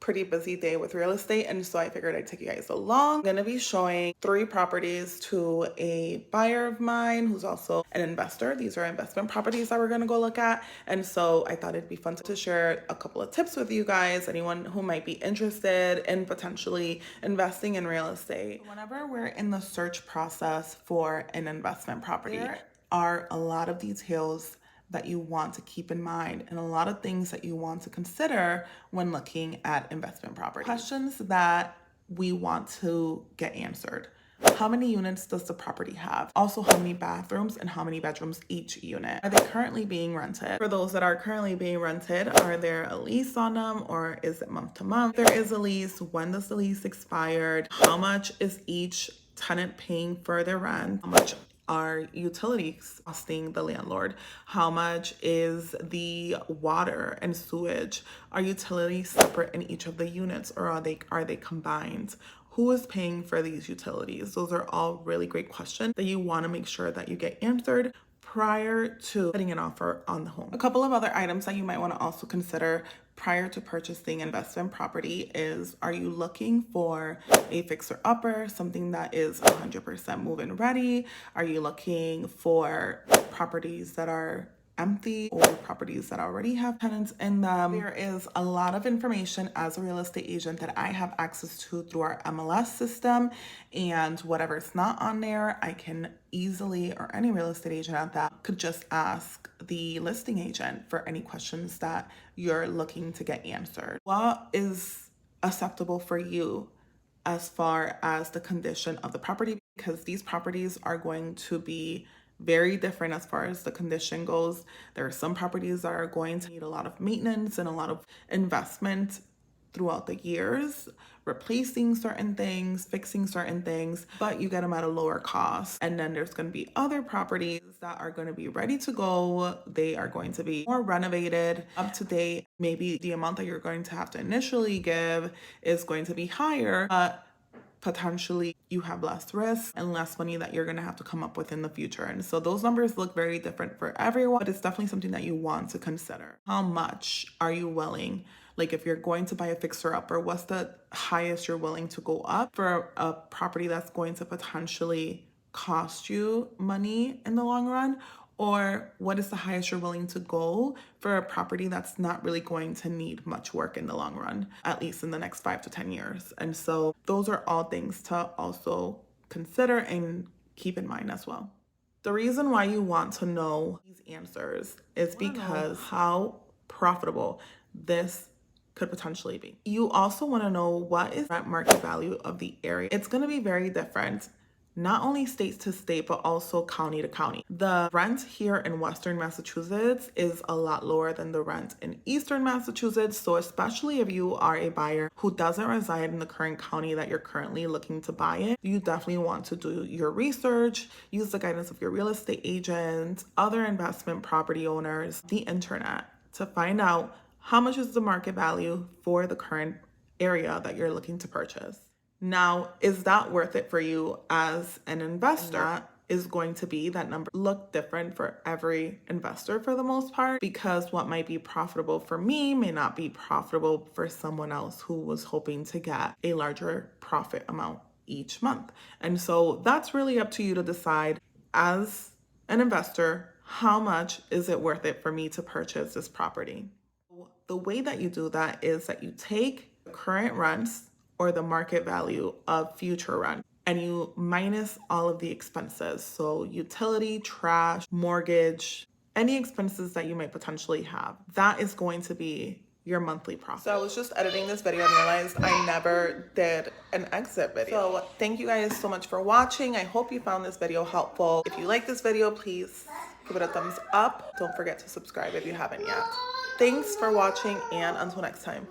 pretty busy day with real estate, and so I figured I'd take you guys along. I'm gonna be showing 3 properties to a buyer of mine who's also an investor. These are investment properties that we're gonna go look at, and so I thought it'd be fun to share a couple of tips with you guys, anyone who might be interested in potentially investing in real estate. Whenever we're in the search process for an investment property, there are a lot of details that you want to keep in mind and a lot of things that you want to consider when looking at investment property. Questions that we want to get answered. How many units does the property have? Also, how many bathrooms and how many bedrooms each unit? Are they currently being rented? For those that are currently being rented, are there a lease on them or is it month to month? If there is a lease, when does the lease expired? How much is each tenant paying for their rent? How much are utilities costing the landlord? How much is the water and sewage? Are utilities separate in each of the units or are they combined? Who is paying for these utilities? Those are all really great questions that you want to make sure that you get answered prior to putting an offer on the home. A couple of other items that you might want to also consider prior to purchasing investment property is, are you looking for a fixer-upper, something that is 100% move-in ready? Are you looking for properties that are empty or properties that already have tenants in them? There is a lot of information as a real estate agent that I have access to through our MLS system, and whatever's not on there, I can easily, or any real estate agent out there could just ask the listing agent for any questions that you're looking to get answered. What is acceptable for you as far as the condition of the property? Because these properties are going to be very different as far as the condition goes. There are some properties that are going to need a lot of maintenance and a lot of investment throughout the years, replacing certain things, fixing certain things, but you get them at a lower cost. And then there's going to be other properties that are going to be ready to go. They are going to be more renovated, up to date. Maybe the amount that you're going to have to initially give is going to be higher, but potentially you have less risk and less money that you're going to have to come up with in the future. And so those numbers look very different for everyone, but it's definitely something that you want to consider. How much are you willing? Like if you're going to buy a fixer upper, what's the highest you're willing to go up for a property that's going to potentially cost you money in the long run? Or what is the highest you're willing to go for a property that's not really going to need much work in the long run, at least in the next 5 to 10 years? And so those are all things to also consider and keep in mind as well. The reason why you want to know these answers is because how profitable this could potentially be. You also want to know what is rent market value of the area. It's going to be very different, not only state to state, but also county to county. The rent here in Western Massachusetts is a lot lower than the rent in Eastern Massachusetts. So especially if you are a buyer who doesn't reside in the current county that you're currently looking to buy in, you definitely want to do your research, use the guidance of your real estate agent, other investment property owners, the internet, to find out how much is the market value for the current area that you're looking to purchase. Now, is that worth it for you as an investor? That is going to be, that number look different for every investor for the most part, because what might be profitable for me may not be profitable for someone else who was hoping to get a larger profit amount each month. And so that's really up to you to decide as an investor, how much is it worth it for me to purchase this property? The way that you do that is that you take current rents or the market value of future rent, and you minus all of the expenses. So utility, trash, mortgage, any expenses that you might potentially have. That is going to be your monthly profit. So I was just editing this video and realized I never did an exit video. So thank you guys so much for watching. I hope you found this video helpful. If you like this video, please give it a thumbs up. Don't forget to subscribe if you haven't yet. Thanks for watching, and until next time.